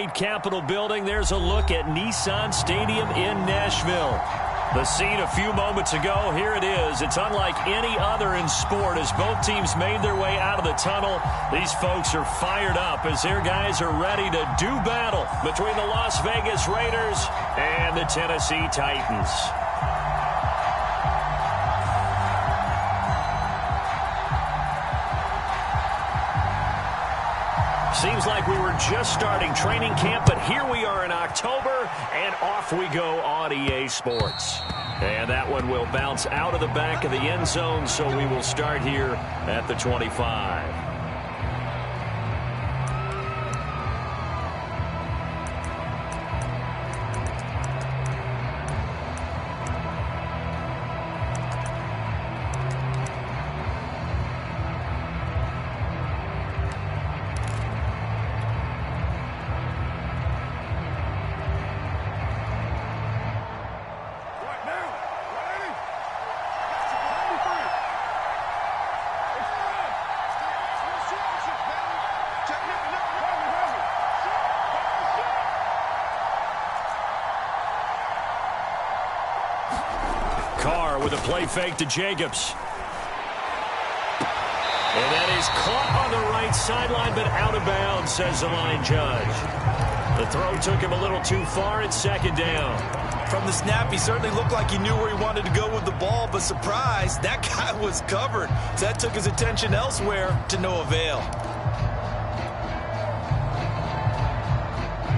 state capitol building. There's a look at Nissan Stadium in Nashville. The scene a few moments ago, here it is. It's unlike any other in sport as both teams made their way out of the tunnel. These folks are fired up as their guys are ready to do battle between the Las Vegas Raiders and the Tennessee Titans. Seems like we were just starting training camp, but here we are in October, and off we go on EA Sports. And that one will bounce out of the back of the end zone, so we will start here at the 25. With a play fake to Jacobs. And that is caught on the right sideline, but out of bounds, says the line judge. The throw took him a little too far. It's second down. From the snap, he certainly looked like he knew where he wanted to go with the ball, but surprise, that guy was covered. So that took his attention elsewhere to no avail.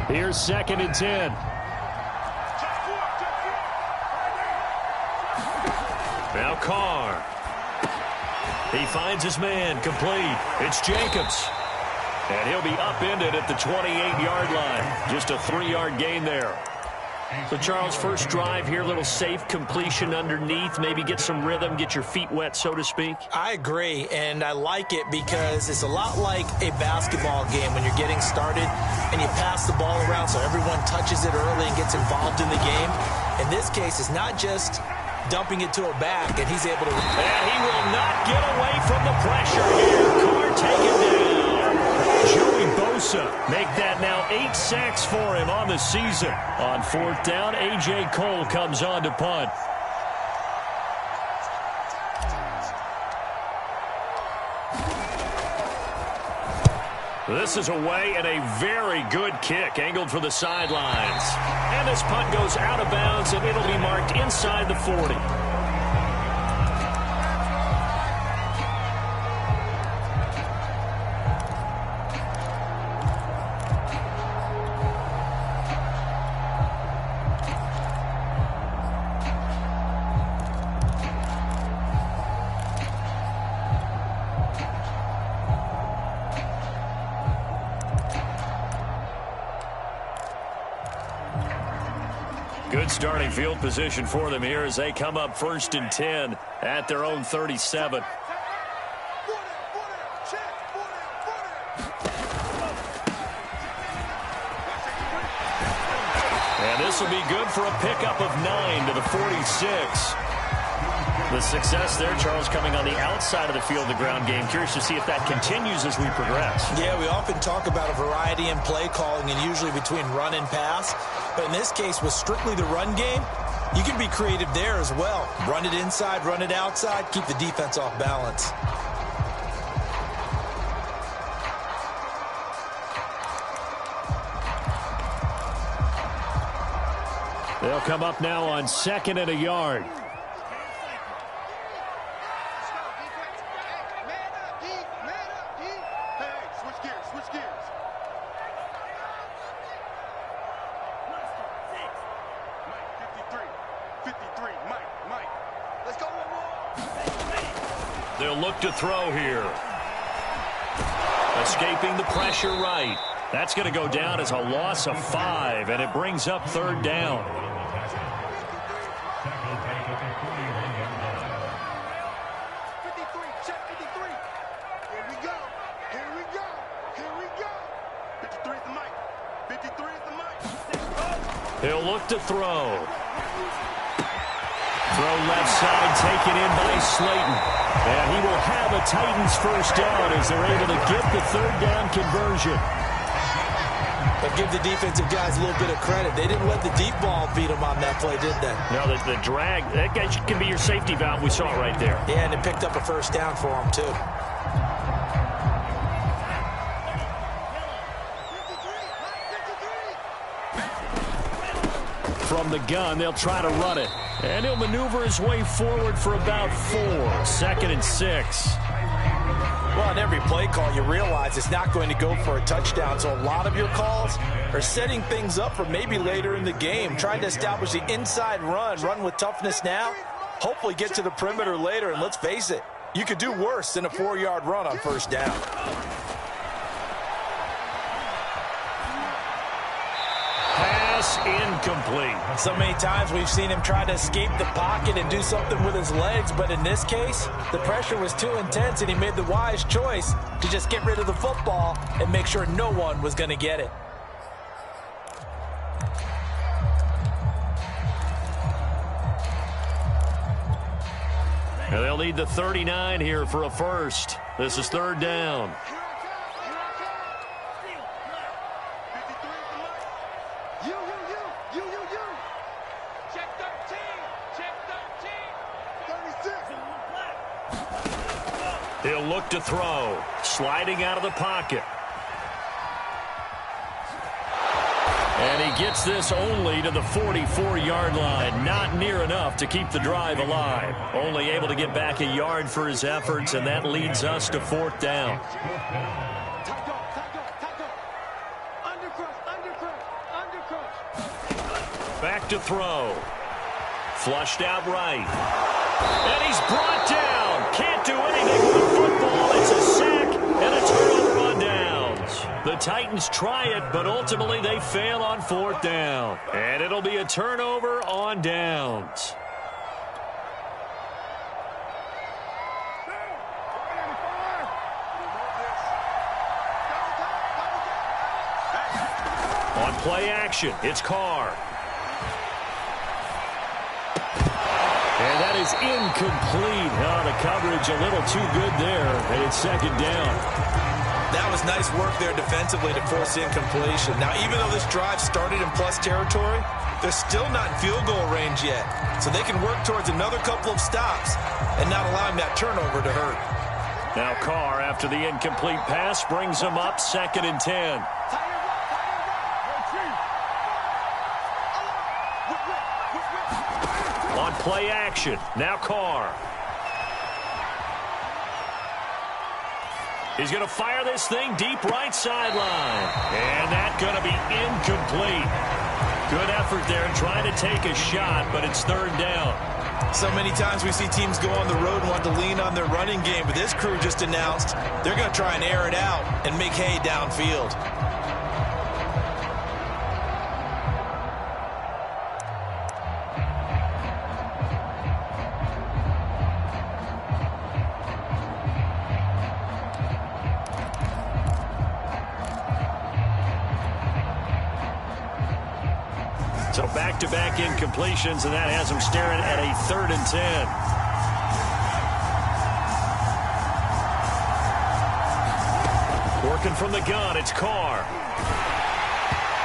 Here's 2nd and 10. Now Carr. He finds his man, complete. It's Jacobs. And he'll be upended at the 28-yard line. Just a 3-yard gain there. So, Charles, first drive here, little safe completion underneath. Maybe get some rhythm, get your feet wet, so to speak. I agree, and I like it because it's a lot like a basketball game when you're getting started and you pass the ball around so everyone touches it early and gets involved in the game. In this case, it's not just dumping it to a back, and he's able to... And he will not get away from the pressure here. Carr taken down. Joey Bosa make that now 8 sacks for him on the season. On 4th down, A.J. Cole comes on to punt. This is away and a very good kick angled for the sidelines. And this punt goes out of bounds, and it'll be marked inside the 40. Good starting field position for them here as they come up 1st and 10 at their own 37. And this will be good for a pickup of 9 to the 46. The success there, Charles, coming on the outside of the field, the ground game. Curious to see if that continues as we progress. Yeah, we often talk about a variety in play calling and usually between run and pass. But in this case, with strictly the run game, you can be creative there as well. Run it inside, run it outside, keep the defense off balance. They'll come up now on 2nd and a yard. They'll look to throw here. Escaping the pressure right. That's going to go down as a loss of 5, and it brings up 3rd down. He'll look to throw. Throw left side, taken in by Slayton. And he will have a Titans first down as they're able to get the 3rd down conversion. But give the defensive guys a little bit of credit. They didn't let the deep ball beat them on that play, did they? No, the drag, that guy can be your safety valve. We saw it right there. Yeah, and it picked up a first down for them, too. From the gun, they'll try to run it. And he'll maneuver his way forward for about 4. 2nd and 6. Well, on every play call, you realize it's not going to go for a touchdown. So a lot of your calls are setting things up for maybe later in the game, trying to establish the inside run with toughness now, hopefully get to the perimeter later. And let's face it, you could do worse than a 4-yard run on first down. Incomplete. So many times we've seen him try to escape the pocket and do something with his legs, but in this case, the pressure was too intense and he made the wise choice to just get rid of the football and make sure no one was going to get it. And they'll need the 39 here for a first. This is 3rd down. He'll look to throw. Sliding out of the pocket. And he gets this only to the 44-yard line. Not near enough to keep the drive alive. Only able to get back a yard for his efforts, and that leads us to 4th down. Back to throw. Flushed out right. And he's brought down. Can't do anything with the football. It's a sack and a turnover on downs. The Titans try it, but ultimately they fail on 4th down. And it'll be a turnover on downs. On play action, it's Carr. And that is incomplete. Oh, the coverage a little too good there, and it's 2nd down. That was nice work there defensively to force incompletion. Now, even though this drive started in plus territory, they're still not in field goal range yet. So they can work towards another couple of stops and not allowing that turnover to hurt. Now Carr, after the incomplete pass, brings him up 2nd and 10. On play action, now Carr. He's going to fire this thing deep right sideline. And that's going to be incomplete. Good effort there trying to take a shot, but it's 3rd down. So many times we see teams go on the road and want to lean on their running game, but this crew just announced they're going to try and air it out and make hay downfield. So back-to-back incompletions, and that has him staring at a 3rd and 10. Working from the gun, it's Carr.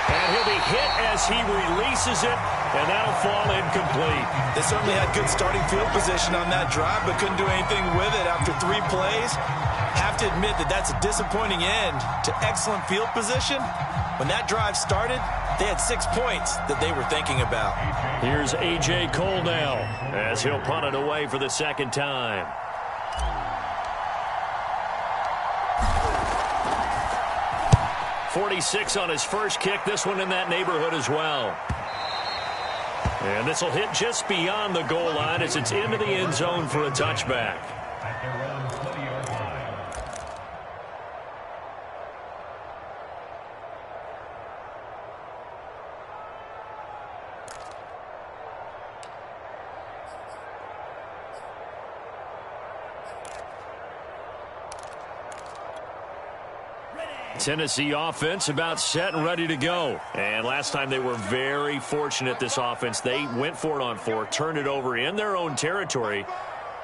And he'll be hit as he releases it, and that'll fall incomplete. They certainly had good starting field position on that drive, but couldn't do anything with it after 3 plays. Have to admit that that's a disappointing end to excellent field position. When that drive started, they had 6 points that they were thinking about. Here's A.J. Cole now as he'll punt it away for the 2nd time. .46 on his first kick. This one in that neighborhood as well. And this will hit just beyond the goal line as it's into the end zone for a touchback. Tennessee offense about set and ready to go. And last time they were very fortunate, this offense. They went for it on 4, turned it over in their own territory,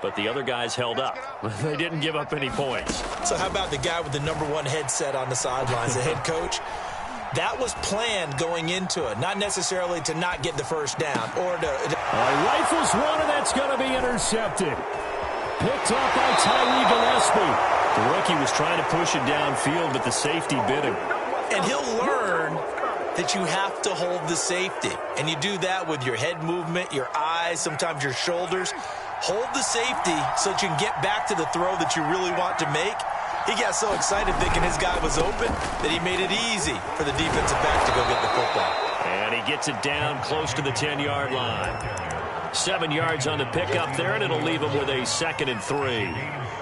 but the other guys held up. They didn't give up any points. So how about the guy with the #1 headset on the sidelines, the head coach? That was planned going into it, not necessarily to not get the first down or to... Rifles one, and that's going to be intercepted. Picked up by Tyree Gillespie. The rookie was trying to push it downfield, but the safety bit him. And he'll learn that you have to hold the safety. And you do that with your head movement, your eyes, sometimes your shoulders. Hold the safety so that you can get back to the throw that you really want to make. He got so excited thinking his guy was open that he made it easy for the defensive back to go get the football. And he gets it down close to the 10-yard line. 7 yards on the pickup there, and it'll leave him with a 2nd and 3.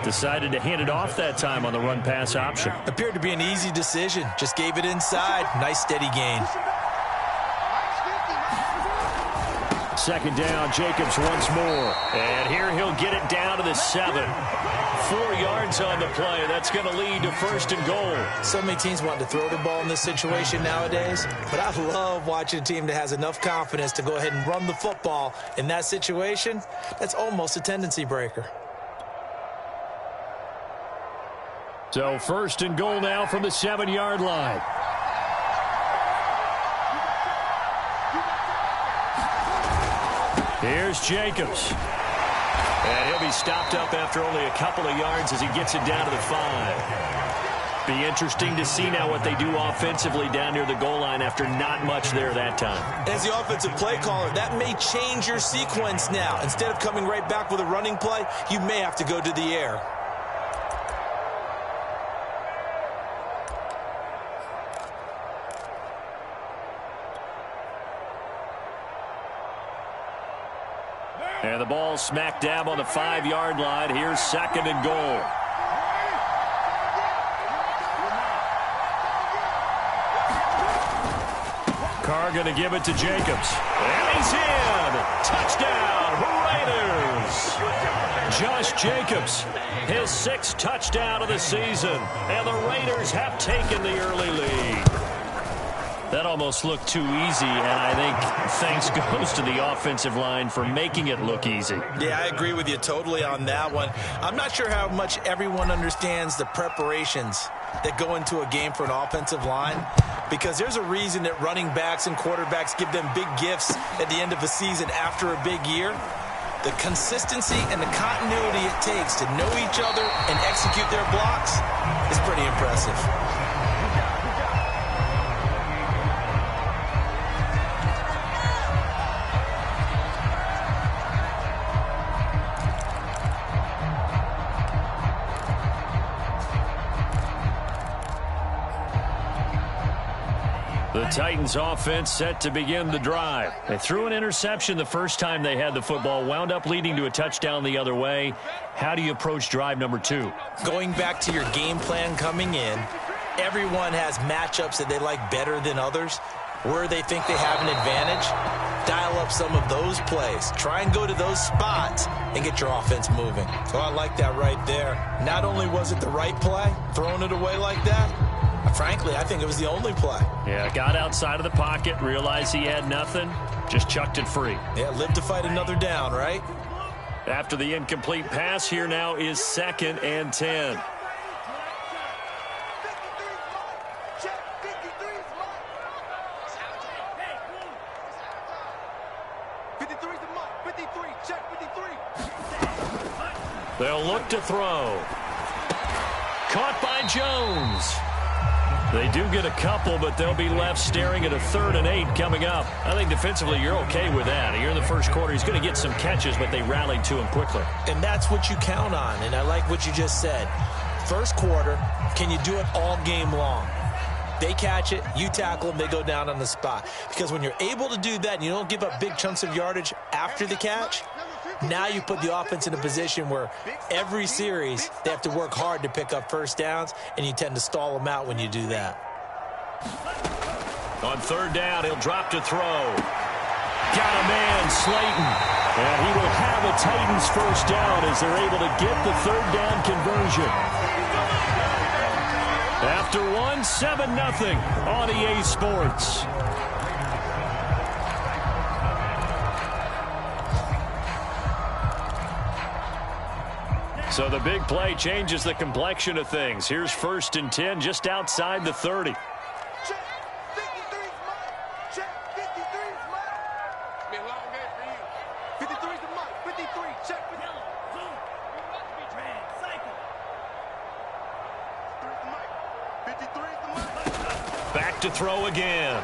Decided to hand it off that time on the run-pass option. Appeared to be an easy decision. Just gave it inside. Nice, steady gain. 2nd down, Jacobs once more. And here he'll get it down to the 7. 4 yards on the play. That's going to lead to 1st and goal. So many teams want to throw the ball in this situation nowadays, but I love watching a team that has enough confidence to go ahead and run the football in that situation. That's almost a tendency breaker. So 1st and goal now from the 7-yard line. Here's Jacobs. And he'll be stopped up after only a couple of yards as he gets it down to the 5. Be interesting to see now what they do offensively down near the goal line after not much there that time. As the offensive play caller, that may change your sequence now. Instead of coming right back with a running play, you may have to go to the air. And the ball smack dab on the 5-yard line. Here's 2nd and goal. Carr going to give it to Jacobs. And he's in. Touchdown, Raiders. Josh Jacobs, his 6th touchdown of the season. And the Raiders have taken the early lead. That almost looked too easy, and I think thanks goes to the offensive line for making it look easy. Yeah, I agree with you totally on that one. I'm not sure how much everyone understands the preparations that go into a game for an offensive line, because there's a reason that running backs and quarterbacks give them big gifts at the end of a season after a big year. The consistency and the continuity it takes to know each other and execute their blocks is pretty impressive. The Titans offense set to begin the drive. They threw an interception the first time they had the football, wound up leading to a touchdown the other way. How do you approach drive number 2? Going back to your game plan coming in, everyone has matchups that they like better than others, where they think they have an advantage. Dial up some of those plays. Try and go to those spots and get your offense moving. Oh, I like that right there. Not only was it the right play, throwing it away like that, frankly, I think it was the only play. Yeah, got outside of the pocket, realized he had nothing, just chucked it free. Yeah, live to fight another down, right? After the incomplete pass, here now is 2nd and 10. They'll look to throw. Caught by Jones. They do get a couple, but they'll be left staring at a 3rd and 8 coming up. I think defensively you're okay with that. Here in the first quarter, he's going to get some catches, but they rallied to him quickly. And that's what you count on, and I like what you just said. First quarter, can you do it all game long? They catch it, you tackle them, they go down on the spot. Because when you're able to do that and you don't give up big chunks of yardage after the catch, now you put the offense in a position where every series they have to work hard to pick up first downs, and you tend to stall them out when you do that. On 3rd down, he'll drop to throw. Got a man, Slayton. And he will have a Titans first down as they're able to get the 3rd down conversion. After 7-0 on EA Sports. So the big play changes the complexion of things. Here's 1st and 10 just outside the 30. Be a long day for you. 53 is the mark. 53. Check. 53 is the mark. Back to throw again.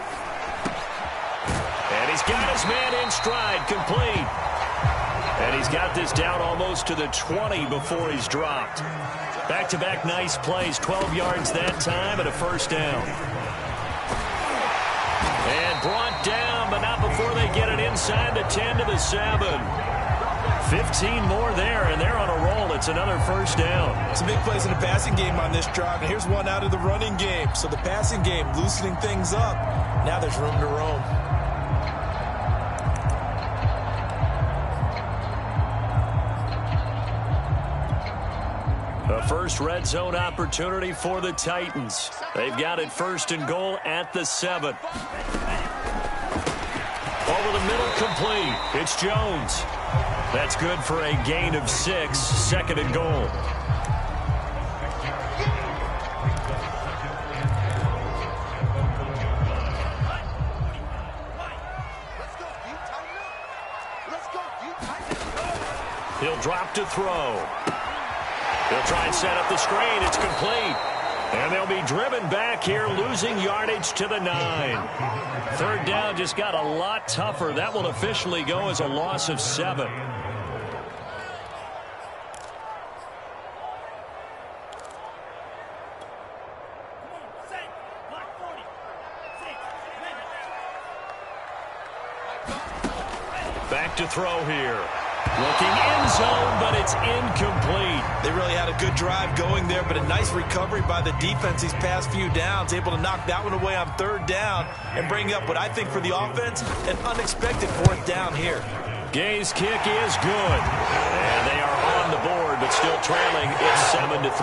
And he's got his man in stride, complete. And he's got this down almost to the 20 before he's dropped. Back-to-back nice plays, 12 yards that time and a first down. And brought down, but not before they get it inside the 10 to the 7. 15 more there, and they're on a roll. It's another first down. Some big plays in the passing game on this drive, and here's one out of the running game. So the passing game loosening things up. Now there's room to roam. The first red zone opportunity for the Titans. They've got it first and goal at the 7. Over the middle, complete. It's Jones. That's good for a gain of 6, second and goal. He'll drop to throw. He'll try and set up the screen. It's complete. And they'll be driven back here, losing yardage to the 9. Third down just got a lot tougher. That will officially go as a loss of 7. Back to throw here. Looking end zone, but it's incomplete. They really had a good drive going there, but a nice recovery by the defense these past few downs, able to knock that one away on third down and bring up what I think for the offense, an unexpected fourth down here. Gay's kick is good. And they are on the board, but still trailing. It's 7-3.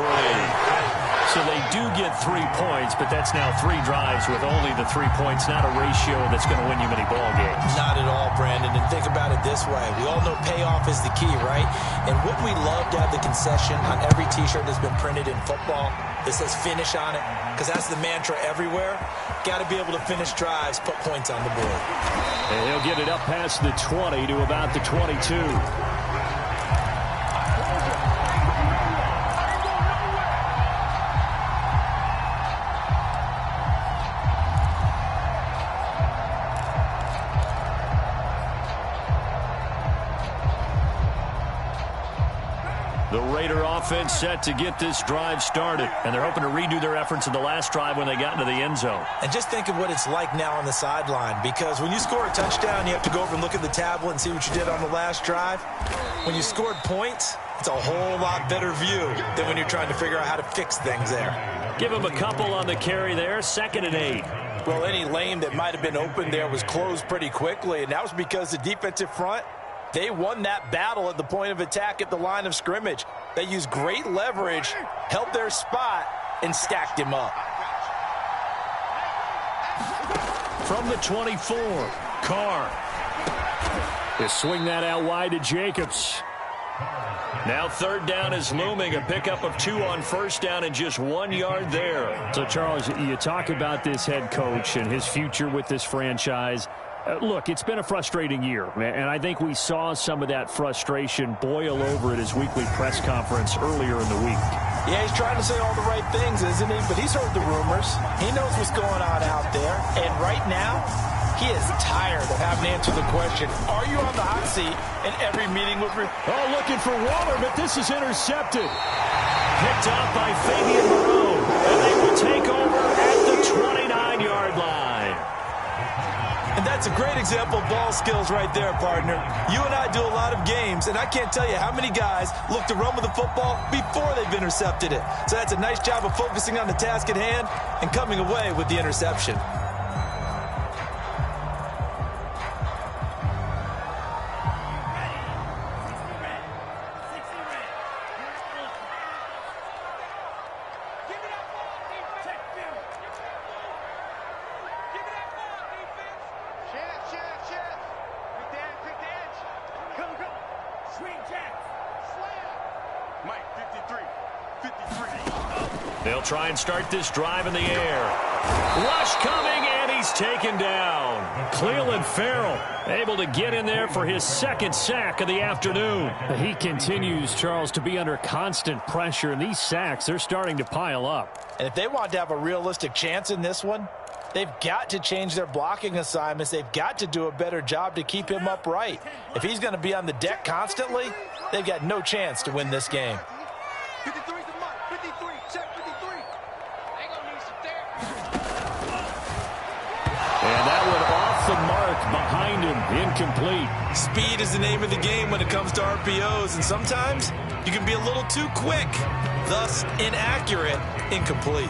So they do get 3 points, but that's now 3 drives with only the 3 points, not a ratio that's going to win you many ball games. Not at all, Brandon. And think about it this way. We all know payoff is the key, right? And wouldn't we love to have the concession on every T-shirt that's been printed in football that says finish on it? Because that's the mantra everywhere. Got to be able to finish drives, put points on the board. And he'll get it up past the 20 to about the 22. The Raider offense set to get this drive started, and they're hoping to redo their efforts in the last drive when they got into the end zone. And just think of what it's like now on the sideline, because when you score a touchdown, you have to go over and look at the tablet and see what you did on the last drive. When you scored points, it's a whole lot better view than when you're trying to figure out how to fix things there. Give him a couple on the carry there, 2nd and 8. Well, any lane that might have been open there was closed pretty quickly, and that was because the defensive front, they won that battle at the point of attack at the line of scrimmage. They used great leverage, held their spot, and stacked him up. From the 24, Carr. They swing that out wide to Jacobs. Now third down is looming, a pickup of 2 on first down and just 1 yard there. So, Charles, you talk about this head coach and his future with this franchise. Look, it's been a frustrating year, and I think we saw some of that frustration boil over at his weekly press conference earlier in the week. Yeah, he's trying to say all the right things, isn't he? But he's heard the rumors. He knows what's going on out there. And right now, he is tired of having to answer the question, are you on the hot seat in every meeting with... Oh, looking for Waller, but this is intercepted. Picked up by Fabian Moreau. And they will take over at the 29-yard line. And that's a great example of ball skills right there, partner. You and I do a lot of games, and I can't tell you how many guys look to run with the football before they've intercepted it. So that's a nice job of focusing on the task at hand and coming away with the interception. They'll try and start this drive in the air. Rush coming, and he's taken down. Cleveland Farrell able to get in there for his second sack of the afternoon. He continues, Charles, to be under constant pressure, and these sacks, they're starting to pile up. And if they want to have a realistic chance in this one, they've got to change their blocking assignments. They've got to do a better job to keep him upright. If he's going to be on the deck constantly, they've got no chance to win this game. 53's the mark. 53. Check 53. They gonna need some therapy. And that one off the mark behind him, incomplete. Speed is the name of the game when it comes to RPOs, and sometimes you can be a little too quick, thus inaccurate, incomplete.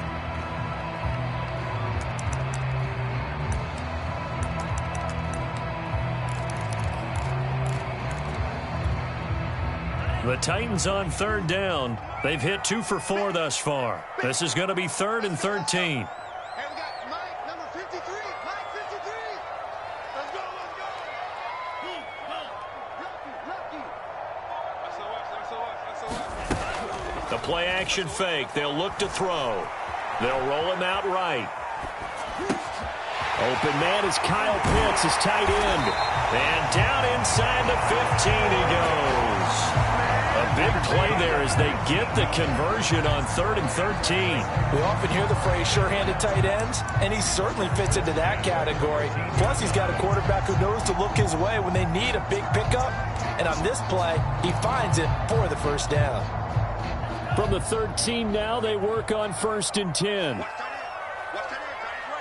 The Titans on third down. They've hit 2 for 4 thus far. This is going to be 3rd and 13. Hey, we got Mike, number 53. Mike 53. Let's go, let's go. Lucky. The play action fake. They'll look to throw. They'll roll him out right. Open man is Kyle Pitts, his tight end. And down inside the 15 he goes. A big play there as they get the conversion on 3rd and 13. We often hear the phrase sure-handed tight ends, and he certainly fits into that category. Plus, he's got a quarterback who knows to look his way when they need a big pickup. And on this play, he finds it for the first down. From the 13 now, they work on 1st and 10. Watch tight end. Watch tight end.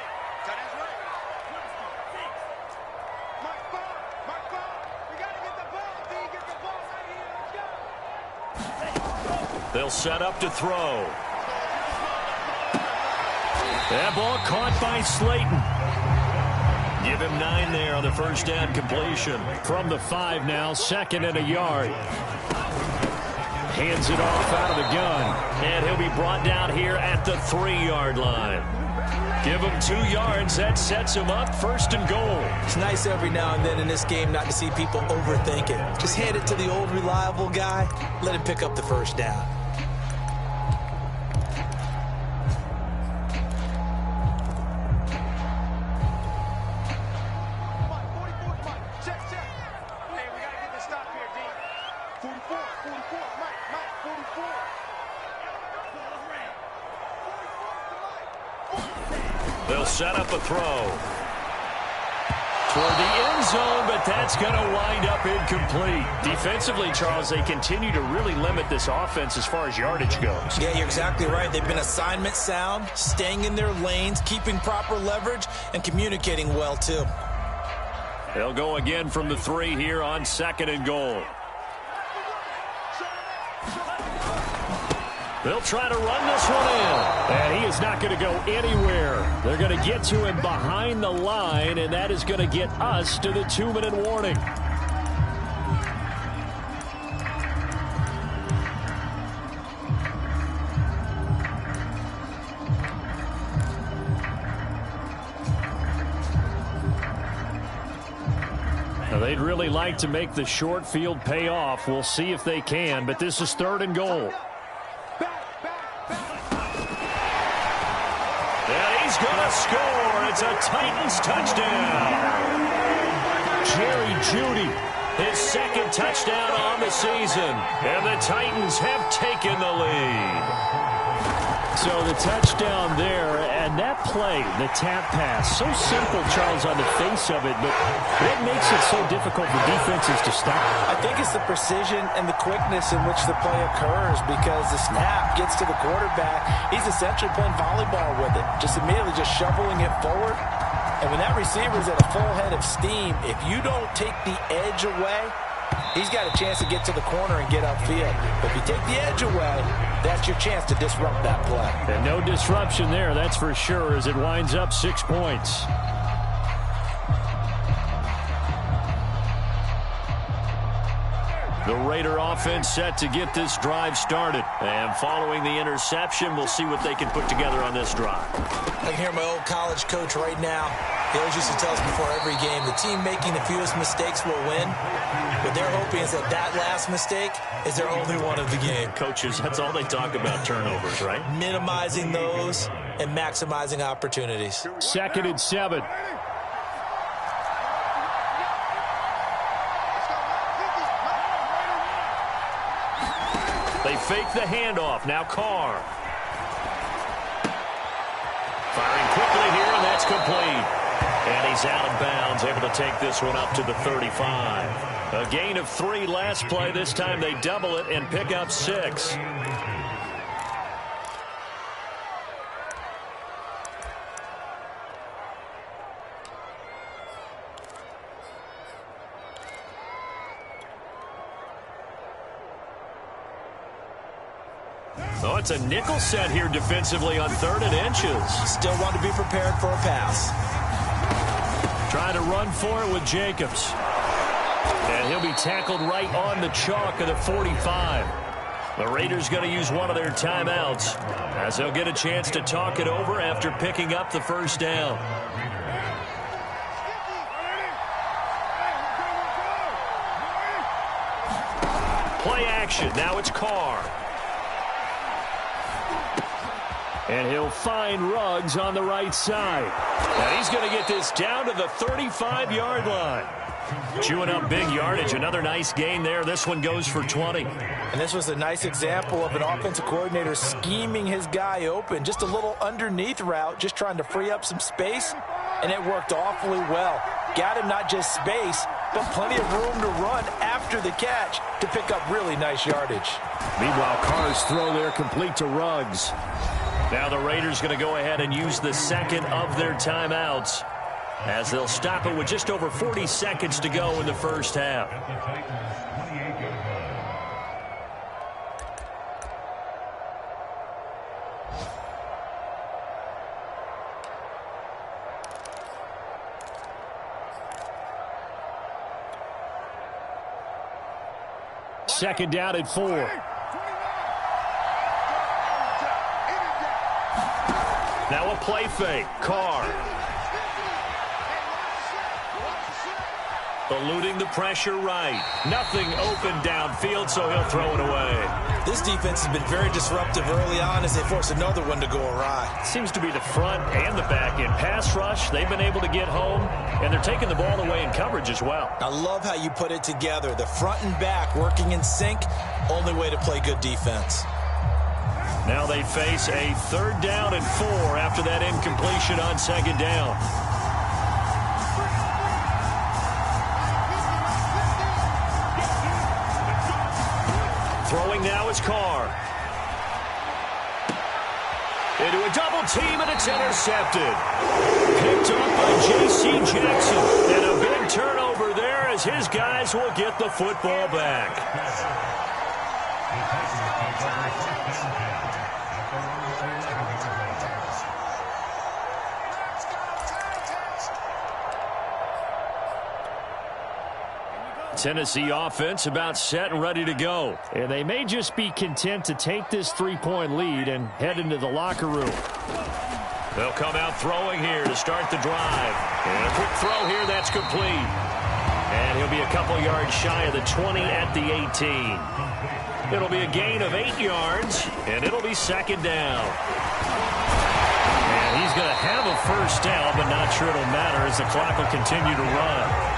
Tight end's right. Mike ball. Mike ball. We got to get the ball. D, get the ball right here. Let's go. They'll set up to throw. That ball caught by Slayton. Give him 9 there on the first down completion. From the 5 now, 2nd and a yard. Hands it off out of the gun. And he'll be brought down here at the 3-yard line. Give him 2 yards. That sets him up 1st and goal. It's nice every now and then in this game not to see people overthink it. Just hand it to the old reliable guy. Let him pick up the first down. Mike, 44's Mike. Check. Hey, we got to get the stop here, D. 44. Mike, 44. They'll set up a throw. Toward the end zone, but that's going to wind up incomplete. Defensively, Charles, they continue to really limit this offense as far as yardage goes. Yeah, you're exactly right. They've been assignment sound, staying in their lanes, keeping proper leverage, and communicating well, too. They'll go again from the 3 here on 2nd and goal. They'll try to run this one in. And he is not going to go anywhere. They're going to get to him behind the line, and that is going to get us to the 2-minute warning. Now, they'd really like to make the short field pay off. We'll see if they can, but this is 3rd and goal. He's going to score. It's a Titans touchdown. Jerry Jeudy, his 2nd touchdown on the season. And the Titans have taken the lead. So the touchdown there, and that play, the tap pass, so simple, Charles, on the face of it, but what makes it so difficult for defenses to stop? I think it's the precision and the quickness in which the play occurs, because the snap gets to the quarterback. He's essentially playing volleyball with it, just immediately just shoveling it forward. And when that receiver's at a full head of steam, if you don't take the edge away, he's got a chance to get to the corner and get upfield. But if you take the edge away, that's your chance to disrupt that play. And no disruption there, that's for sure, as it winds up 6 points. The Raider offense set to get this drive started. And following the interception, we'll see what they can put together on this drive. I can hear my old college coach right now. He always used to tell us before every game, the team making the fewest mistakes will win. What they're hoping is that last mistake is their only one of the game. Coaches, that's all they talk about, turnovers, right? Minimizing those and maximizing opportunities. 2nd and 7. They fake the handoff. Now Carr. Firing quickly here, and that's complete. And he's out of bounds, able to take this one up to the 35. A gain of 3 last play. This time they double it and pick up 6. Oh, it's a nickel set here defensively on 3rd and inches. Still want to be prepared for a pass. Trying to run for it with Jacobs. And he'll be tackled right on the chalk of the 45. The Raiders going to use one of their timeouts as they'll get a chance to talk it over after picking up the first down. Play action. Now it's Carr. And he'll find Ruggs on the right side. And he's going to get this down to the 35-yard line. Chewing up big yardage. Another nice gain there. This one goes for 20. And this was a nice example of an offensive coordinator scheming his guy open. Just a little underneath route, just trying to free up some space. And it worked awfully well. Got him not just space, but plenty of room to run after the catch to pick up really nice yardage. Meanwhile, Carr's throw there complete to Ruggs. Now the Raiders going to go ahead and use the second of their timeouts as they'll stop it with just over 40 seconds to go in the first half. Second down at 4. Now a play fake. Carr. Eluding the pressure right. Nothing open downfield, so he'll throw it away. This defense has been very disruptive early on as they force another one to go awry. Seems to be the front and the back end. Pass rush, they've been able to get home, and they're taking the ball away in coverage as well. I love how you put it together. The front and back working in sync, only way to play good defense. Now they face a 3rd down and 4 after that incompletion on 2nd down. Throwing now is Carr. Into a double team, and it's intercepted. Picked up by J.C. Jackson. And a big turnover there as his guys will get the football back. Tennessee offense about set and ready to go. And they may just be content to take this 3-point lead and head into the locker room. They'll come out throwing here to start the drive. And a quick throw here, that's complete. And he'll be a couple yards shy of the 20 at the 18. It'll be a gain of 8 yards, and it'll be 2nd down. And he's going to have a first down, but not sure it'll matter as the clock will continue to run.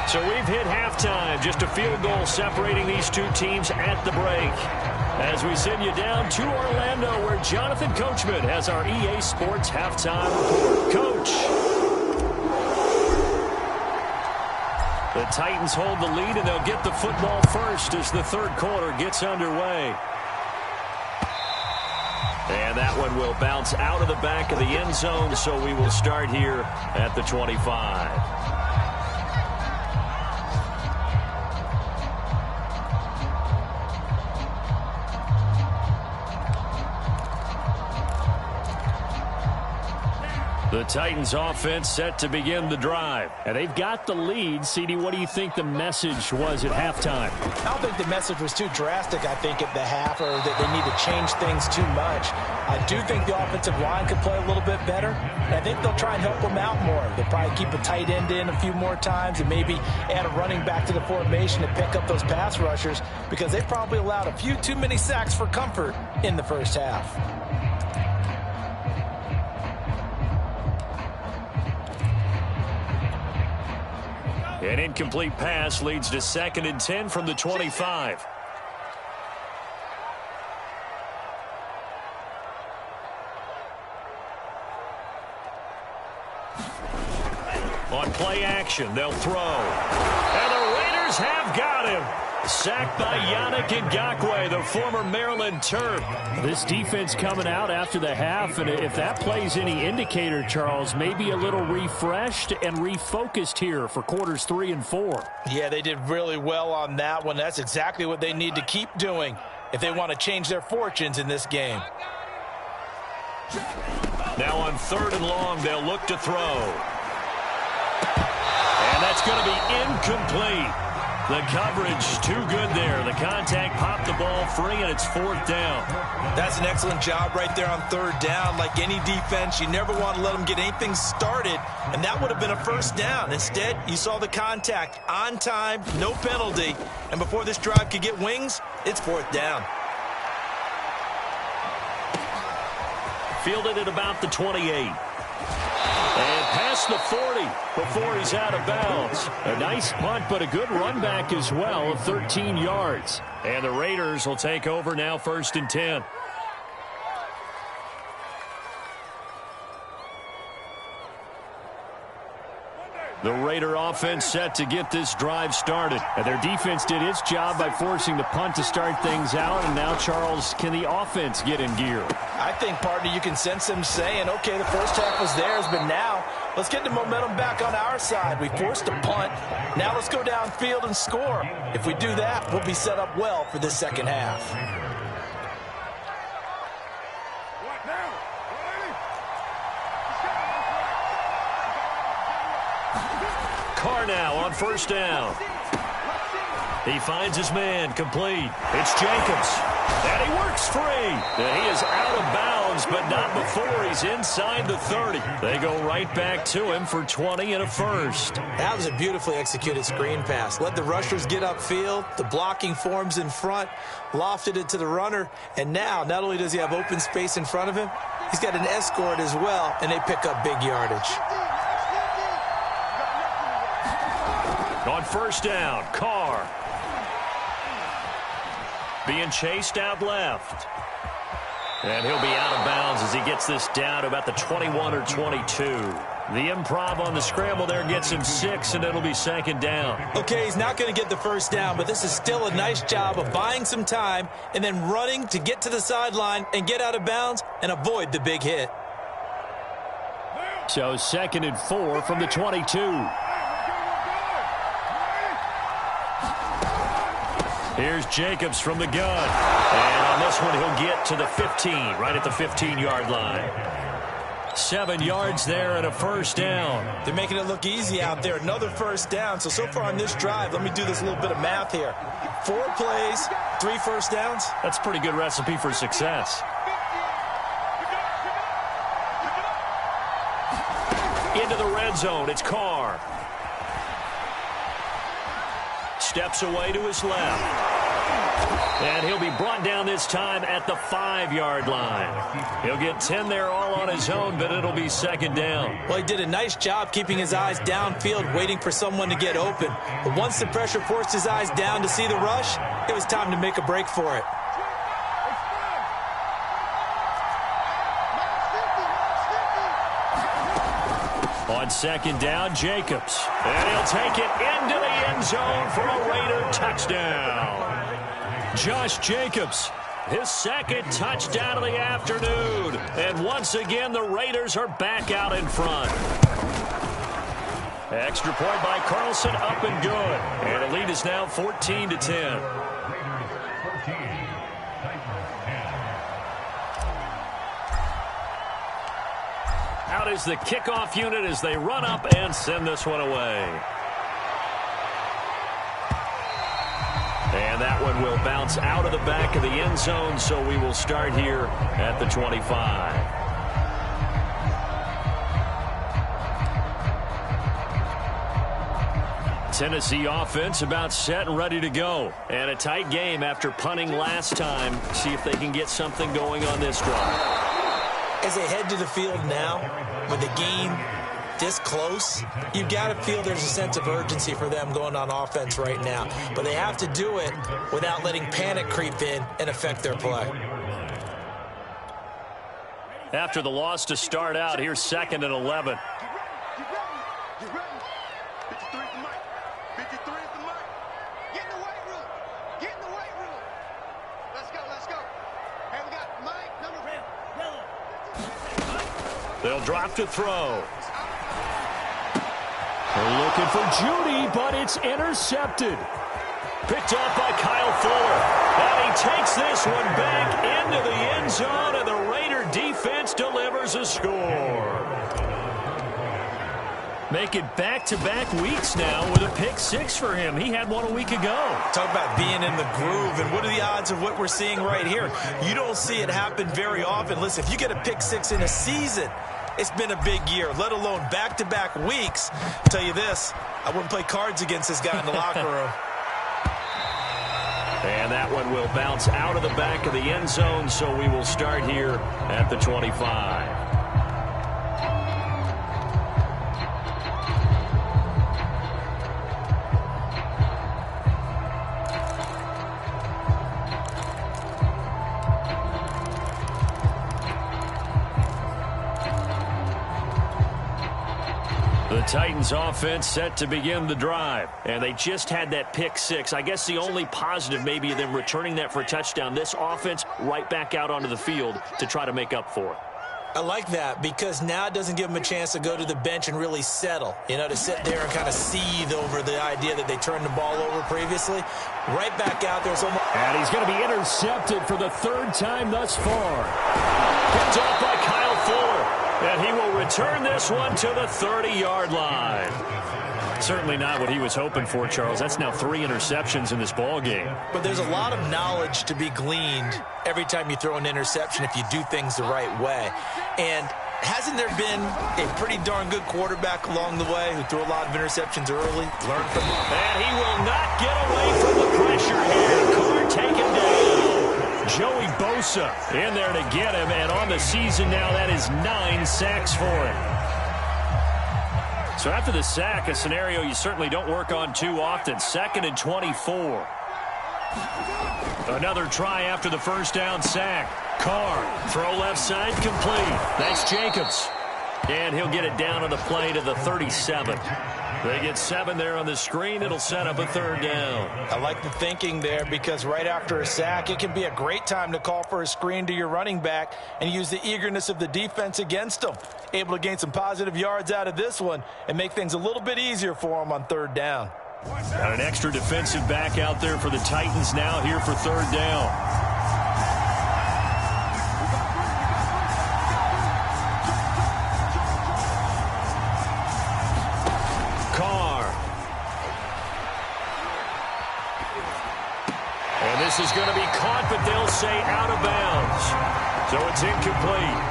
So we've hit halftime. Just a field goal separating these two teams at the break. As we send you down to Orlando, where Jonathan Coachman has our EA Sports halftime report. Coach. The Titans hold the lead, and they'll get the football first as the 3rd quarter gets underway. And that one will bounce out of the back of the end zone, so we will start here at the 25. The The Titans offense set to begin the drive. And they've got the lead. CD, what do you think the message was at halftime? I don't think the message was too drastic, I think, at the half, or that they need to change things too much. I do think the offensive line could play a little bit better, and I think they'll try and help them out more. They'll probably keep a tight end in a few more times and maybe add a running back to the formation to pick up those pass rushers, because they probably allowed a few too many sacks for comfort in the first half. An incomplete pass leads to 2nd and 10 from the 25. On play action, they'll throw. And the Raiders have got him. Sacked by Yannick Ngakoue, the former Maryland Terp. This defense coming out after the half, and if that plays any indicator, Charles, maybe a little refreshed and refocused here for quarters 3 and 4. Yeah, they did really well on that one. That's exactly what they need to keep doing if they want to change their fortunes in this game. Now on 3rd and long, they'll look to throw. And that's going to be incomplete. The coverage too good there. The contact popped the ball free, and it's 4th down. That's an excellent job right there on 3rd down. Like any defense, you never want to let them get anything started, and that would have been a 1st down. Instead, you saw the contact on time, no penalty, and before this drive could get wings, it's 4th down. Fielded at about the 28. And past the 40 before he's out of bounds. A nice punt, but a good run back as well of 13 yards. And the Raiders will take over now, 1st and 10. The Raider offense set to get this drive started. And their defense did its job by forcing the punt to start things out. And now, Charles, can the offense get in gear? I think, partner, you can sense them saying, okay, the first half was theirs, but now let's get the momentum back on our side. We forced a punt. Now let's go downfield and score. If we do that, we'll be set up well for this second half. Carr now on 1st down. He finds his man, complete. It's Jacobs. And he works free. And he is out of bounds, but not before he's inside the 30. They go right back to him for 20 and a 1st. That was a beautifully executed screen pass. Let the rushers get upfield. The blocking forms in front. Lofted it to the runner. And now, not only does he have open space in front of him, he's got an escort as well, and they pick up big yardage. On 1st down, Carr. Being chased out left. And he'll be out of bounds as he gets this down to about the 21 or 22. The improv on the scramble there gets him 6, and it'll be 2nd down. Okay, he's not going to get the 1st down, but this is still a nice job of buying some time and then running to get to the sideline and get out of bounds and avoid the big hit. So 2nd and 4 from the 22. Here's Jacobs from the gun. And on this one, he'll get to the 15, right at the 15-yard line. 7 yards there and a 1st down. They're making it look easy out there. Another 1st down. So far on this drive, let me do this little bit of math here. 4 plays, 3 1st downs. That's a pretty good recipe for success. Into the red zone, it's Carr. Steps away to his left. And he'll be brought down this time at the 5-yard line. He'll get 10 there all on his own, but it'll be 2nd down. Well, he did a nice job keeping his eyes downfield, waiting for someone to get open. But once the pressure forced his eyes down to see the rush, it was time to make a break for it. On 2nd down, Jacobs. And he'll take it into the end zone for a Raider touchdown. Josh Jacobs, his 2nd touchdown of the afternoon. And once again, the Raiders are back out in front. Extra point by Carlson, up and good. And the lead is now 14-10. Out out is the kickoff unit as they run up and send this one away. And that one will bounce out of the back of the end zone, so we will start here at the 25. Tennessee offense about set and ready to go. And a tight game after punting last time. See if they can get something going on this drive. As they head to the field now, with the game this close, you've got to feel there's a sense of urgency for them going on offense right now. But they have to do it without letting panic creep in and affect their play. After the loss to start out, here's 2nd and 11. They'll drop to throw. They're looking for Judy, but it's intercepted. Picked off by Kyle Fuller. And he takes this one back into the end zone, and the Raider defense delivers a score. Make it back-to-back weeks now with a pick 6 for him. He had one a week ago. Talk about being in the groove, and what are the odds of what we're seeing right here? You don't see it happen very often. Listen, if you get a pick 6 in a season, it's been a big year, let alone back-to-back weeks. I'll tell you this, I wouldn't play cards against this guy in the locker room. And that one will bounce out of the back of the end zone, so we will start here at the 25. The Titans offense set to begin the drive, and they just had that pick 6. I guess the only positive maybe of them returning that for a touchdown. This offense right back out onto the field to try to make up for it. I like that because now it doesn't give them a chance to go to the bench and really settle, to sit there and kind of seethe over the idea that they turned the ball over previously. Right back out there. And he's going to be intercepted for the 3rd time thus far. Picked off by Kyle Fuller. And he will return this one to the 30-yard line. Certainly not what he was hoping for, Charles. That's now 3 interceptions in this ball game. But there's a lot of knowledge to be gleaned every time you throw an interception if you do things the right way. And hasn't there been a pretty darn good quarterback along the way who threw a lot of interceptions early? Learn from him. And he will not get away from the pressure here. Carr taken down. Joey Bosa in there to get him, and on the season now, that is 9 sacks for him. So after the sack, a scenario you certainly don't work on too often. 2nd and 24. Another try after the first down sack. Carr, throw left side, complete. That's Jacobs. And he'll get it down on the play to the 37. They get 7 there on the screen. It'll set up a 3rd down. I like the thinking there because right after a sack, it can be a great time to call for a screen to your running back and use the eagerness of the defense against them. Able to gain some positive yards out of this one and make things a little bit easier for them on 3rd down. Got an extra defensive back out there for the Titans now here for 3rd down. This is going to be caught, but they'll say out of bounds. So it's incomplete.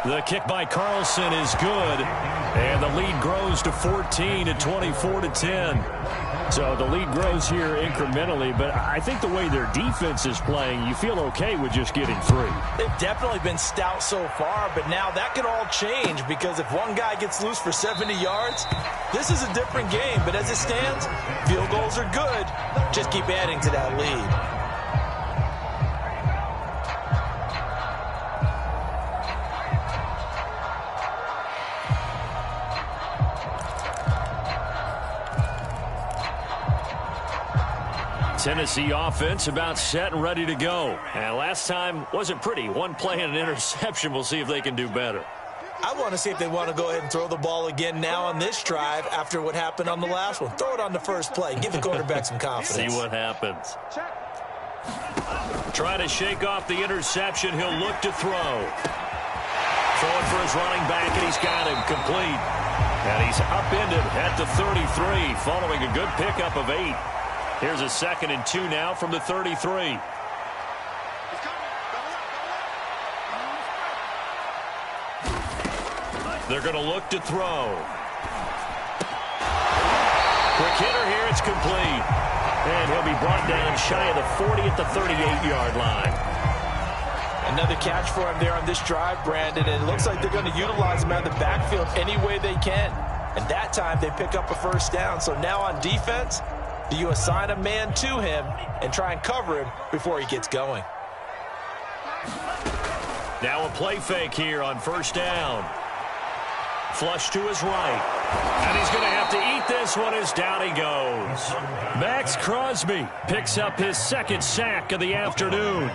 The kick by Carlson is good, and the lead grows to 14 at 24-10. So the lead grows here incrementally, but I think the way their defense is playing, you feel okay with just getting 3. They've definitely been stout so far, but now that could all change because if one guy gets loose for 70 yards, this is a different game. But as it stands, field goals are good. Just keep adding to that lead. Tennessee offense about set and ready to go. And last time wasn't pretty. One play and an interception. We'll see if they can do better. I want to see if they want to go ahead and throw the ball again now on this drive after what happened on the last one. Throw it on the first play. Give the quarterback some confidence. See what happens. Try to shake off the interception. He'll look to throw. Throwing for his running back, and he's got him complete. And he's upended at the 33, following a good pickup of 8. Here's a 2nd and 2 now from the 33. They're going to look to throw. Quick hitter here, it's complete. And he'll be brought down shy of the 40 at the 38-yard line. Another catch for him there on this drive, Brandon, and it looks like they're going to utilize him out of the backfield any way they can. And that time they pick up a first down. So now on defense, do you assign a man to him and try and cover him before he gets going? Now a play fake here on first down. Flush to his right. And he's going to have to eat this one as down he goes. Max Crosby picks up his 2nd sack of the afternoon.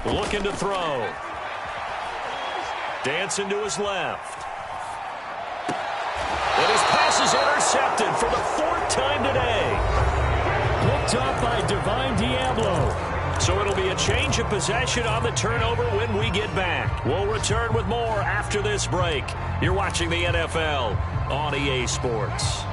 Looking to throw. Dancing to his left. And his pass is intercepted for the 4th time today. Picked off by Divine Diablo. So it'll be a change of possession on the turnover when we get back. We'll return with more after this break. You're watching the NFL on EA Sports.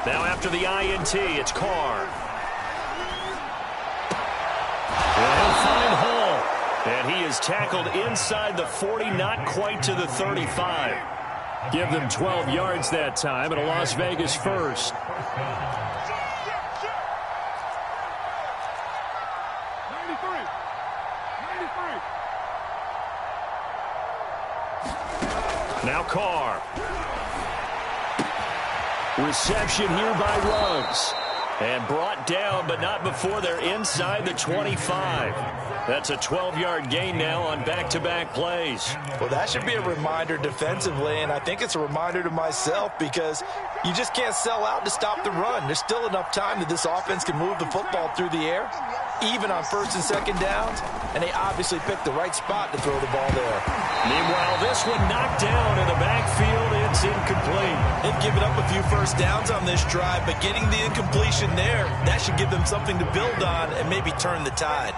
Now after the INT, it's Carr. He'll find Hall. And he is tackled inside the 40, not quite to the 35. Give them 12 yards that time, and a Las Vegas first. Now Carr. Reception here by Ruggs. And brought down, but not before they're inside the 25. That's a 12-yard gain now on back-to-back plays. Well, that should be a reminder defensively, and I think it's a reminder to myself because you just can't sell out to stop the run. There's still enough time that this offense can move the football through the air, even on 1st and 2nd downs, and they obviously picked the right spot to throw the ball there. Meanwhile, this one knocked down in the backfield. It's incomplete. They've given up a few first downs on this drive, but getting the incompletion there, that should give them something to build on and maybe turn the tide.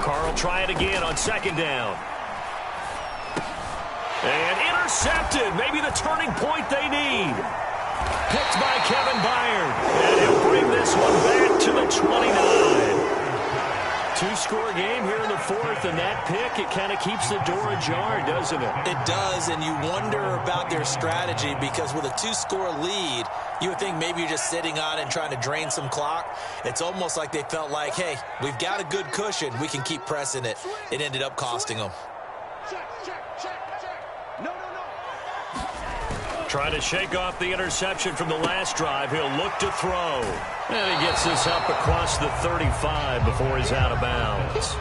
Carl try it again on 2nd down. And intercepted. Maybe the turning point they need. Picked by Kevin Byard. And he'll bring this one back to the 29. Two-score game here in the 4th, and that pick, it kind of keeps the door ajar, doesn't it? It does, and you wonder about their strategy because with a 2-score lead, you would think maybe you're just sitting on it and trying to drain some clock. It's almost like they felt like, hey, we've got a good cushion. We can keep pressing it. It ended up costing them. Trying to shake off the interception from the last drive. He'll look to throw. And he gets this up across the 35 before he's out of bounds.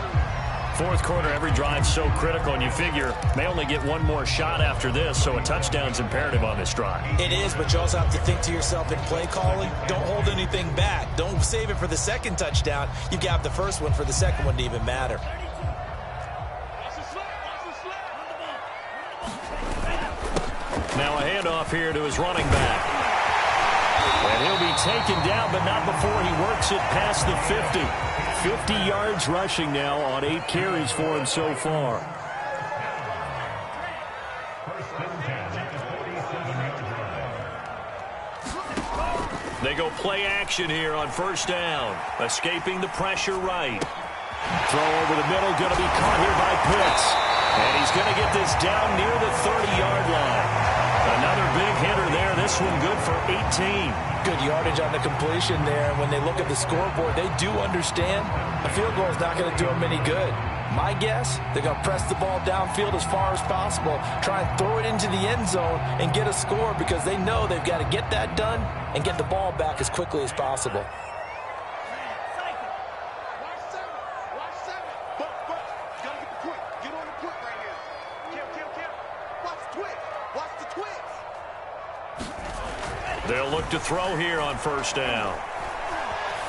4th quarter, every drive's so critical, and you figure may only get one more shot after this, so a touchdown's imperative on this drive. It is, but you also have to think to yourself in play calling, don't hold anything back. Don't save it for the 2nd touchdown. You got the first one for the 2nd one to even matter. Now a handoff here to his running back. And he'll be taken down, but not before he works it past the 50. 50 yards rushing now on 8 carries for him so far. They go play action here on 1st down. Escaping the pressure right. Throw over the middle, going to be caught here by Pitts. And he's going to get this down near the 30-yard line. Another big hitter there. this one good for 18. Good yardage on the completion there. When they look at the scoreboard, they do understand a field goal is not going to do them any good. My guess, they're going to press the ball downfield as far as possible, try and throw it into the end zone and get a score because they know they've got to get that done and get the ball back as quickly as possible. They'll look to throw here on first down.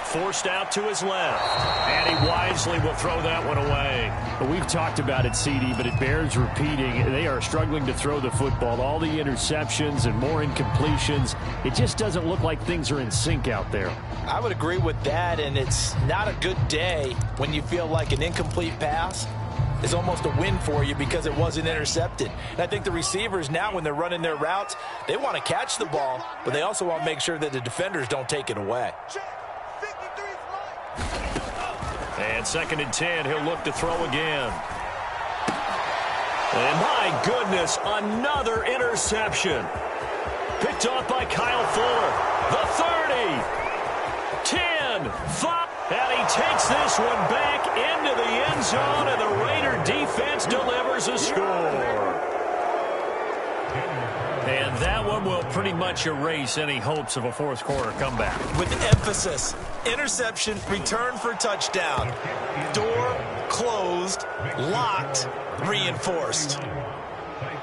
Forced out to his left. And he wisely will throw that one away. Well, we've talked about it, CD, but it bears repeating. They are struggling to throw the football. All the interceptions and more incompletions. It just doesn't look like things are in sync out there. I would agree with that, and it's not a good day when you feel like an incomplete pass is almost a win for you because it wasn't intercepted. And I think the receivers now, when they're running their routes, they want to catch the ball, but they also want to make sure that the defenders don't take it away. And 2nd and 10, he'll look to throw again. And my goodness, another interception. Picked off by Kyle Fuller. The 30, 10, 5. And he takes this one back into the end zone, and the Raider defense delivers a score. And that one will pretty much erase any hopes of a fourth quarter comeback. With emphasis, interception, return for touchdown. Door closed, locked, reinforced.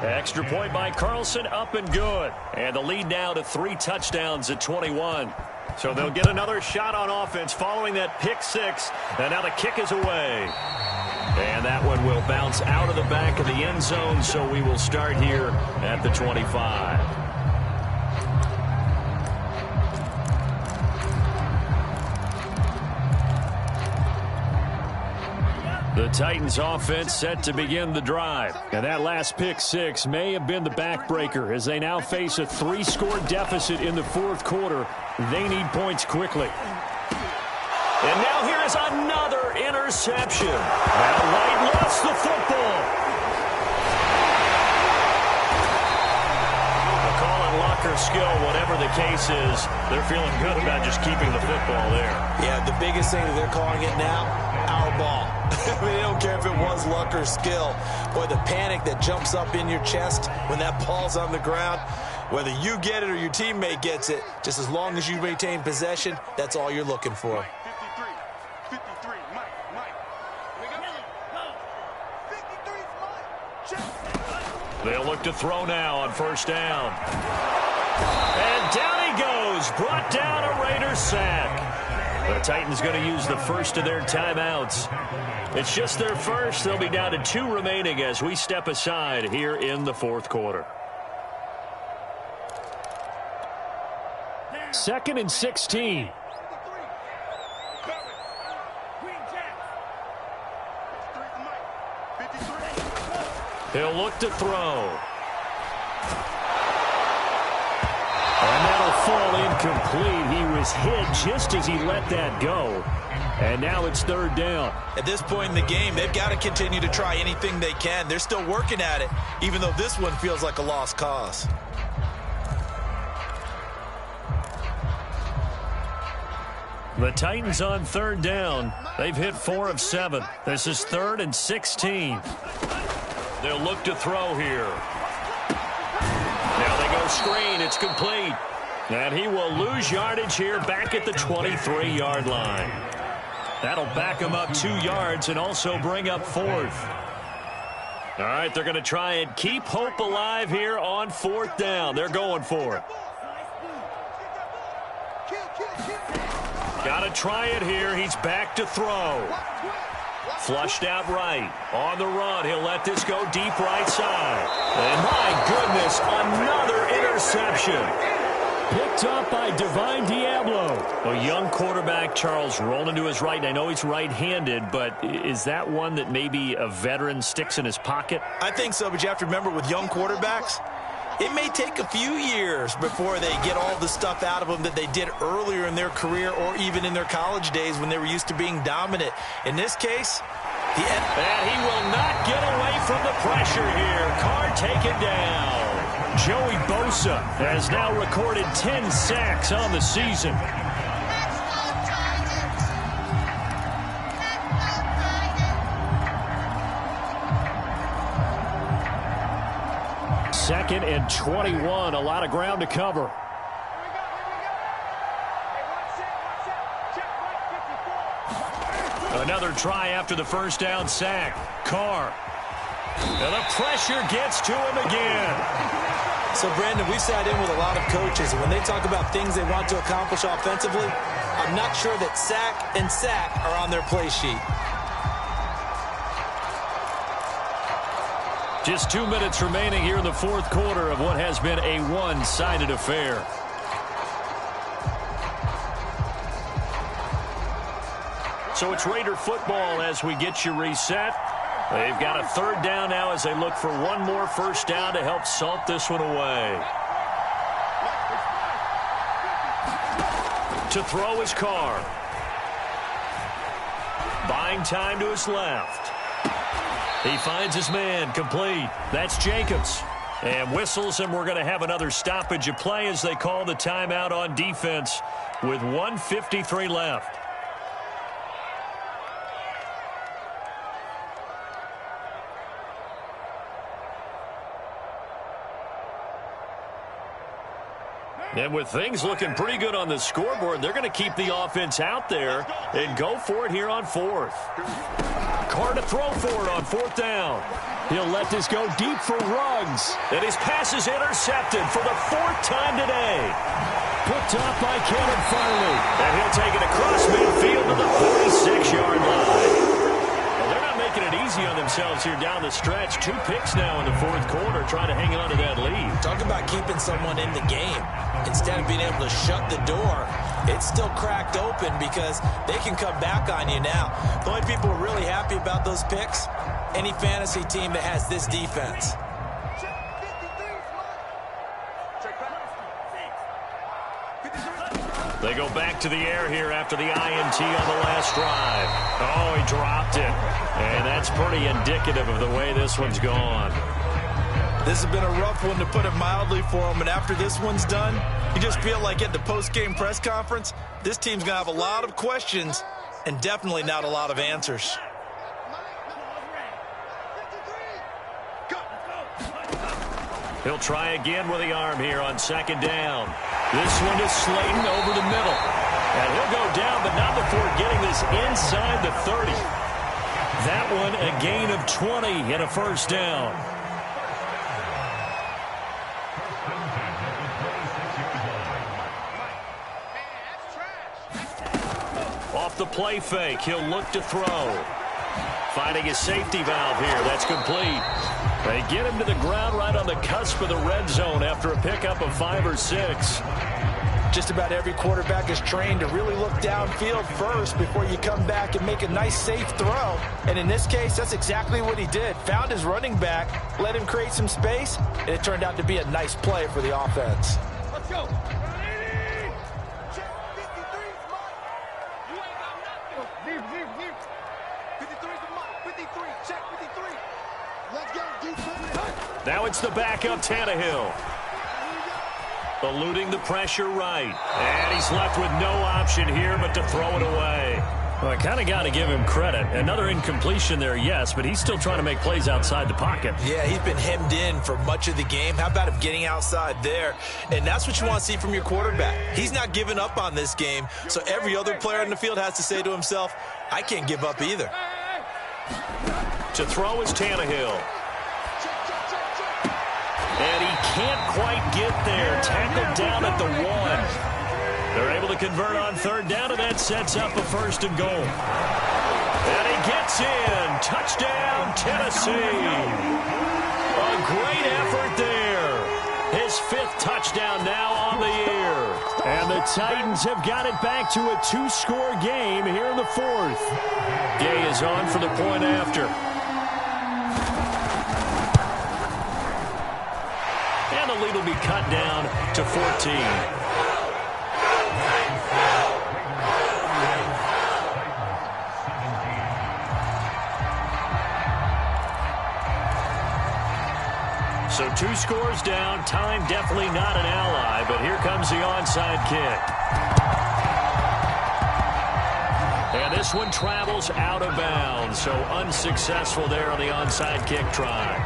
Extra point by Carlson, up and good. And the lead now to 3 touchdowns at 21. So they'll get another shot on offense following that pick 6. And now the kick is away. And that one will bounce out of the back of the end zone, so we will start here at the 25. The Titans offense set to begin the drive. And that last pick 6 may have been the backbreaker as they now face a 3-score deficit in the fourth quarter. They need points quickly. And now here is another interception. Now White lost the football. They'll call it luck or skill, whatever the case is. They're feeling good about just keeping the football there. Yeah, the biggest thing that they're calling it now, our ball. I mean, they don't care if it was luck or skill. Boy, the panic that jumps up in your chest when that ball's on the ground, whether you get it or your teammate gets it, just as long as you maintain possession, that's all you're looking for. 53, Mike. They'll look to throw now on first down. And down he goes. Brought down a Raider sack. The Titans going to use the first of their timeouts. It's just their first. They'll be down to 2 remaining as we step aside here in the fourth quarter. 2nd and 16. He'll look to throw. And that'll fall incomplete. He was hit just as he let that go. And now it's 3rd down. At this point in the game, they've got to continue to try anything they can. They're still working at it, even though this one feels like a lost cause. The Titans on 3rd down. They've hit 4 of 7. This is 3rd and 16. They'll look to throw here. Now they go screen. It's complete. And he will lose yardage here back at the 23-yard line. That'll back him up 2 yards and also bring up 4th. All right, they're going to try and keep hope alive here on 4th down. They're going for it. Got to try it here. He's back to throw. Flushed out right. On the run, he'll let this go deep right side. And my goodness, another interception. Picked up by Divine Diablo. A young quarterback, Charles, rolling to his right. I know he's right-handed, but is that one that maybe a veteran sticks in his pocket? I think so, but you have to remember with young quarterbacks, it may take a few years before they get all the stuff out of them that they did earlier in their career or even in their college days when they were used to being dominant. In this case, and he will not get away from the pressure here. Carr taken down. Joey Bosa has now recorded 10 sacks on the season. Second and 21, a lot of ground to cover. Another try after the first down sack. Carr. And the pressure gets to him again. So, Brandon, we've sat in with a lot of coaches, and when they talk about things they want to accomplish offensively, I'm not sure that sack and sack are on their play sheet. Just 2 minutes remaining here in the fourth quarter of what has been a one-sided affair. So it's Raider football as we get you reset. They've got a third down now as they look for one more first down to help salt this one away. To throw his Carr. Buying time to his left. He finds his man, complete. That's Jacobs. And whistles, and we're going to have another stoppage of play as they call the timeout on defense with 1:53 left. And with things looking pretty good on the scoreboard, they're going to keep the offense out there and go for it here on fourth. Carr to throw for it on fourth down. He'll let this go deep for Ruggs. And his pass is intercepted for the fourth time today. Picked up by Caleb Farley. And he'll take it across midfield to the 46-yard line. Well, they're not making it easy on themselves here down the stretch. 2 picks now in the fourth quarter trying to hang on to that lead. Talk about keeping someone in the game. Instead of being able to shut the door, it's still cracked open because they can come back on you now. The only people who are really happy about those picks, any fantasy team that has this defense. They go back to the air here after the INT on the last drive. Oh, he dropped it. And that's pretty indicative of the way this one's gone. This has been a rough one, to put it mildly, for him. And after this one's done, you just feel like at the post-game press conference, this team's going to have a lot of questions and definitely not a lot of answers. He'll try again with the arm here on second down. This one is Slayton over the middle. And he'll go down, but not before getting this inside the 30. That one a gain of 20 and a first down. Off the play fake, he'll look to throw. Finding his safety valve here. That's complete. They get him to the ground right on the cusp of the red zone after a pickup of 5 or 6. Just about every quarterback is trained to really look downfield first before you come back and make a nice, safe throw. And in this case, that's exactly what he did. Found his running back, let him create some space, and it turned out to be a nice play for the offense. Let's go. Now it's the backup Tannehill. Eluding the pressure right. And he's left with no option here but to throw it away. Well, I kind of got to give him credit. Another incompletion there, yes, but he's still trying to make plays outside the pocket. Yeah, he's been hemmed in for much of the game. How about him getting outside there? And that's what you want to see from your quarterback. He's not giving up on this game, so every other player in the field has to say to himself, I can't give up either. To throw is Tannehill. And he can't quite get there. Tackled down at the 1. They're able to convert on third down, and that sets up a first and goal. And he gets in. Touchdown, Tennessee. A great effort there. His 5th touchdown now on the year. And the Titans have got it back to a 2-score game here in the 4th. Gay is on for the point after. And the lead will be cut down to 14. So 2 scores down. Time definitely not an ally, but here comes the onside kick. And this one travels out of bounds, so unsuccessful there on the onside kick try.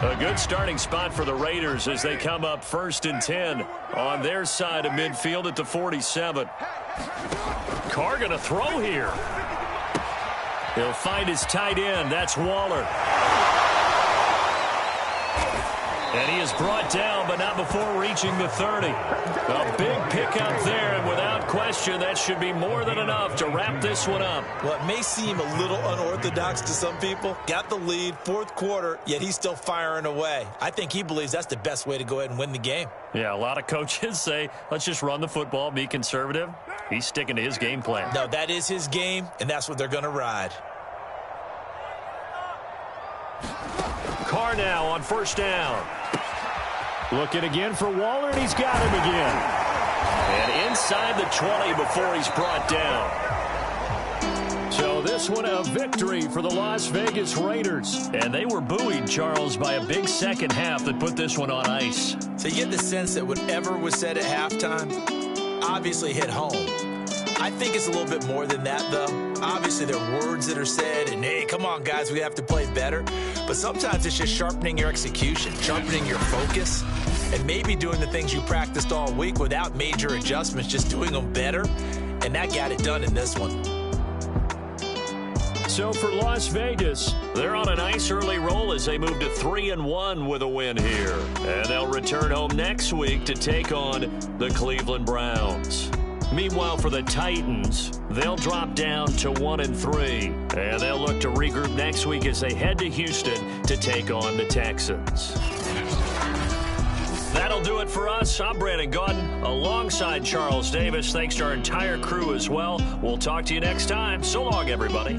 A good starting spot for the Raiders as they come up 1st and 10 on their side of midfield at the 47. Carr going to throw here. He'll find his tight end. That's Waller. And he is brought down, but not before reaching the 30. A big pickup there, and without question, that should be more than enough to wrap this one up. Well, it may seem a little unorthodox to some people. Got the lead, 4th quarter, yet he's still firing away. I think he believes that's the best way to go ahead and win the game. Yeah, a lot of coaches say, let's just run the football, be conservative. He's sticking to his game plan. No, that is his game, and that's what they're going to ride. Carr now on 1st down. Looking again for Waller, and he's got him again. And inside the 20 before he's brought down. So this one a victory for the Las Vegas Raiders. And they were buoyed, Charles, by a big second half that put this one on ice. So you get the sense that whatever was said at halftime obviously hit home. I think it's a little bit more than that, though. Obviously, there are words that are said, and, hey, come on, guys, we have to play better. But sometimes it's just sharpening your execution, sharpening your focus, and maybe doing the things you practiced all week without major adjustments, just doing them better. And that got it done in this one. So for Las Vegas, they're on a nice early roll as they move to 3-1 with a win here. And they'll return home next week to take on the Cleveland Browns. Meanwhile, for the Titans, they'll drop down to 1-3. And they'll look to regroup next week as they head to Houston to take on the Texans. That'll do it for us. I'm Brandon Gaudin alongside Charles Davis. Thanks to our entire crew as well. We'll talk to you next time. So long, everybody.